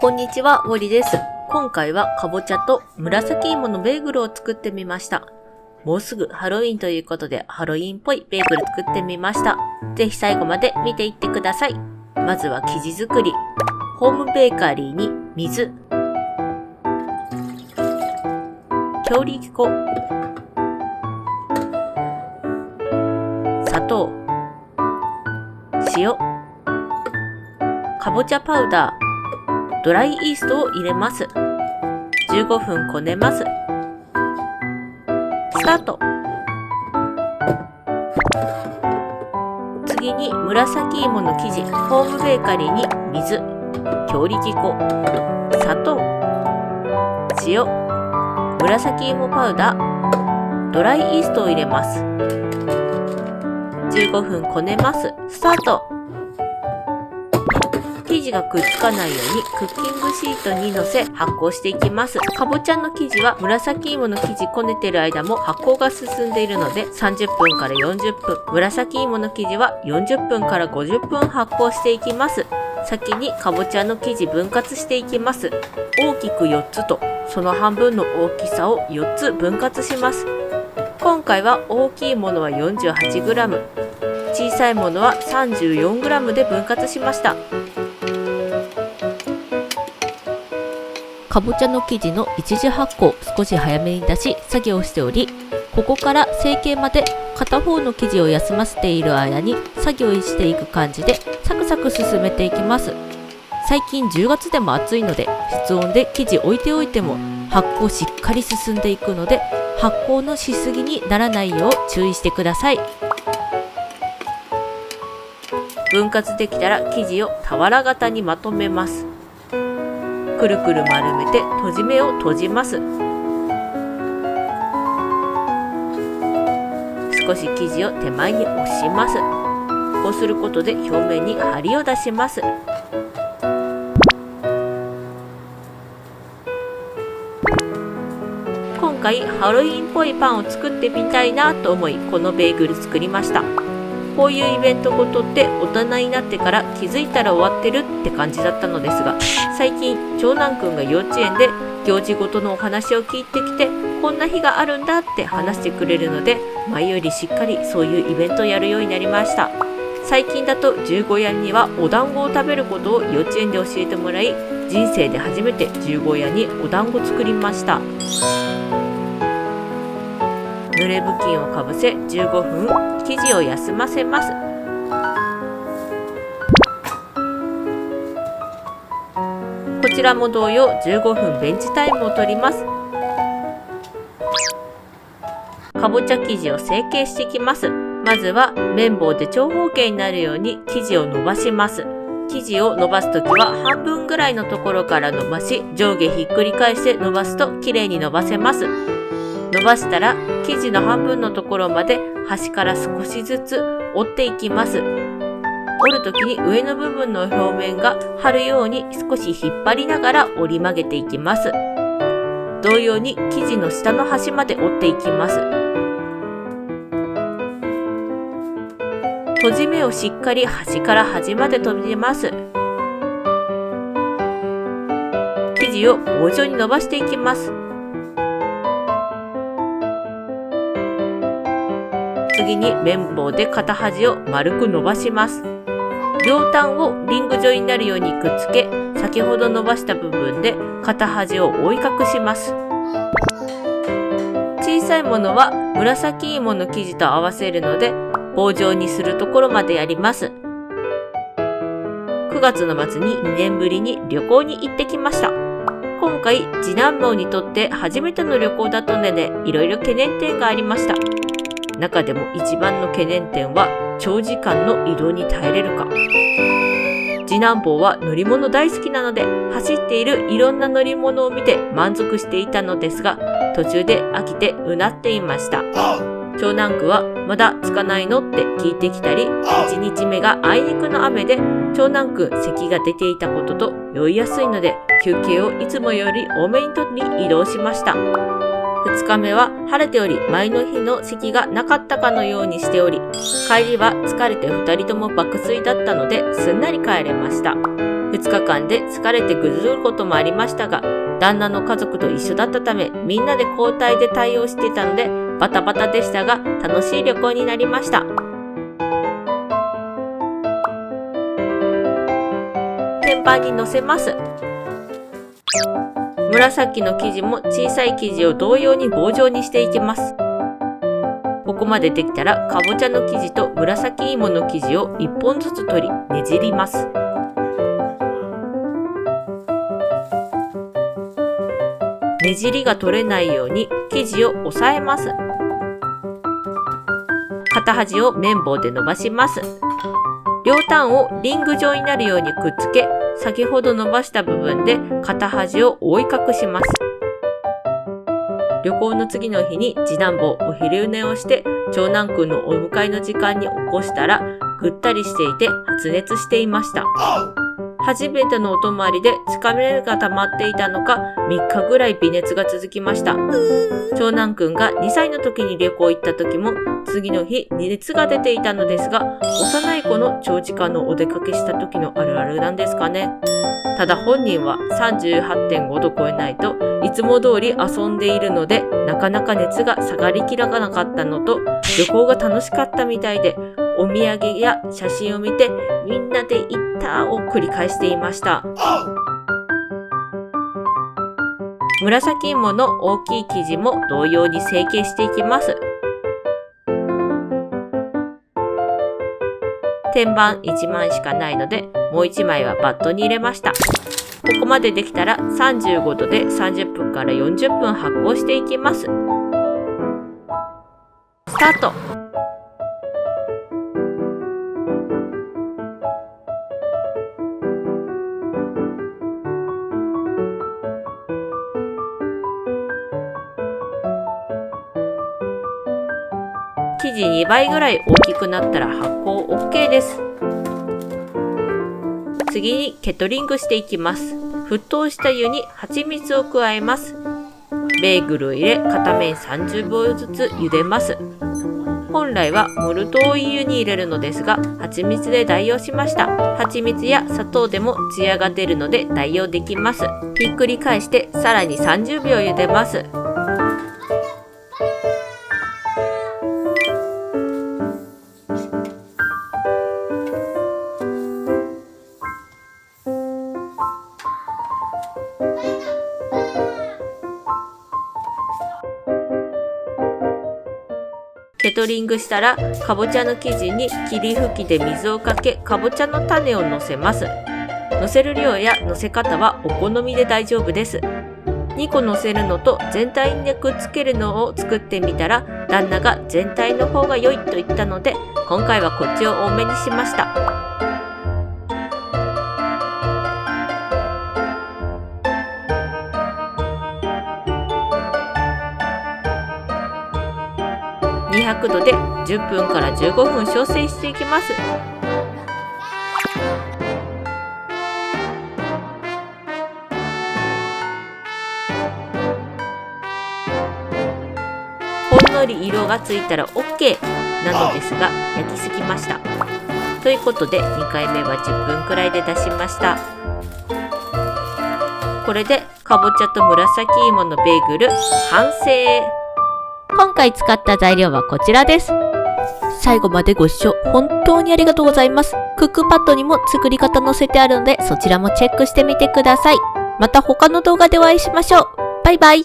こんにちは、ウォリです。今回はかぼちゃと紫芋のベーグルを作ってみました。もうすぐハロウィンということでハロウィンっぽいベーグル作ってみました。ぜひ最後まで見ていってください。まずは生地作り。ホームベーカリーに水、強力粉、砂糖、塩、かぼちゃパウダー、ドライイーストを入れます。15分こねます。スタート。次に紫芋の生地、ホームベーカリーに水、強力粉、砂糖、塩、紫芋パウダー、ドライイーストを入れます。15分こねます。スタート。生地がくっつかないようにクッキングシートに乗せ発酵していきます。かぼちゃの生地は紫芋の生地こねてる間も発酵が進んでいるので30分から40分、紫芋の生地は40分から50分発酵していきます。先にかぼちゃの生地分割していきます。大きく4つとその半分の大きさを4つ分割します。今回は大きいものは 48g、小さいものは 34g で分割しました。かぼちゃの生地の一次発酵少し早めに出し作業しており、ここから成形まで片方の生地を休ませている間に作業していく感じでサクサク進めていきます。最近10月でも暑いので室温で生地置いておいても発酵しっかり進んでいくので発酵のしすぎにならないよう注意してください。分割できたら生地を俵型にまとめます。くるくる丸めて閉じ目を閉じます。少し生地を手前に押します。こうすることで表面に張りを出します。今回ハロウィンっぽいパンを作ってみたいなと思いこのベーグル作りました。こういうイベントごとって大人になってから気づいたら終わってるって感じだったのですが、最近長男くんが幼稚園で行事ごとのお話を聞いてきてこんな日があるんだって話してくれるので前よりしっかりそういうイベントをやるようになりました。最近だと十五夜にはお団子を食べることを幼稚園で教えてもらい、人生で初めて十五夜にお団子作りました。濡れ布巾をかぶせ15分生地を休ませます。こちらも同様15分ベンチタイムを取ります。かぼちゃ生地を成形していきます。まずは綿棒で長方形になるように生地を伸ばします。生地を伸ばすときは半分ぐらいのところから伸ばし、上下ひっくり返して伸ばすときれいに伸ばせます。伸ばしたら生地の半分のところまで端から少しずつ折っていきます。折るときに上の部分の表面が張るように少し引っ張りながら折り曲げていきます。同様に生地の下の端まで折っていきます。閉じ目をしっかり端から端まで閉じます。生地を棒状に伸ばしていきます。次に綿棒で片端を丸く伸ばします。両端をリング状になるようにくっつけ、先ほど伸ばした部分で片端を覆い隠します。小さいものは紫芋の生地と合わせるので棒状にするところまでやります。9月の末に2年ぶりに旅行に行ってきました。今回次男坊にとって初めての旅行だったのでいろいろ懸念点がありました。中でも一番の懸念点は長時間の移動に耐えれるか。次男坊は乗り物大好きなので走っているいろんな乗り物を見て満足していたのですが、途中で飽きてうなっていました。長男くんはまだ着かないのって聞いてきたり、1日目があいにくの雨で長男くん咳が出ていたことと酔いやすいので休憩をいつもより多めに取り移動しました。2日目は晴れており前の日の咳がなかったかのようにしており、帰りは疲れて2人とも爆睡だったのですんなり帰れました。4 2日間で疲れてぐずることもありましたが、旦那の家族と一緒だったため、みんなで交代で対応していたので、バタバタでしたが、楽しい旅行になりました。天板に乗せます。紫の生地も小さい生地を同様に棒状にしていきます。ここまでできたら、かぼちゃの生地と紫芋の生地を1本ずつ取り、ねじります。ねじりが取れないように生地を押さえます。片端を綿棒で伸ばします。両端をリング状になるようにくっつけ、先ほど伸ばした部分で片端を覆い隠します。旅行の次の日に次男坊お昼寝をして長男くんのお迎えの時間に起こしたらぐったりしていて発熱していました。初めてのお泊まりで疲れが溜まっていたのか3日ぐらい微熱が続きました。長男くんが2歳の時に旅行行った時も次の日熱が出ていたのですが、幼い子の長時間のお出かけした時のあるあるなんですかね。ただ本人は 38.5 度超えないといつも通り遊んでいるので、なかなか熱が下がりきらなかったのと、旅行が楽しかったみたいで、お土産や写真を見てみんなで行ったを繰り返していました。紫芋の大きい生地も同様に成形していきます。天板1枚しかないので、もう1枚はバットに入れました。ここまでできたら35度で30分から40分発酵していきます。スタート。生地2倍ぐらい大きくなったら発酵 OK です。次にケトリングしていきます。沸騰した湯に蜂蜜を加えます。ベーグルを入れ片面30秒ずつ茹でます。本来はモルトを湯に入れるのですが、蜂蜜で代用しました。蜂蜜や砂糖でもツヤが出るので代用できます。ひっくり返してさらに30秒茹でます。ケトリングしたら、かぼちゃの生地に霧吹きで水をかけ、かぼちゃの種を乗せます。乗せる量や乗せ方はお好みで大丈夫です。2個乗せるのと全体にくっつけるのを作ってみたら、旦那が全体の方が良いと言ったので、今回はこっちを多めにしました。200度で10分から15分焼成していきます。ほんのり色がついたら OK なのですが、焼きすぎました。ということで2回目は10分くらいで出しました。これでかぼちゃと紫芋のベーグル完成。今回使った材料はこちらです。最後までご視聴本当にありがとうございます。クックパッドにも作り方載せてあるので、そちらもチェックしてみてください。また他の動画でお会いしましょう。バイバイ。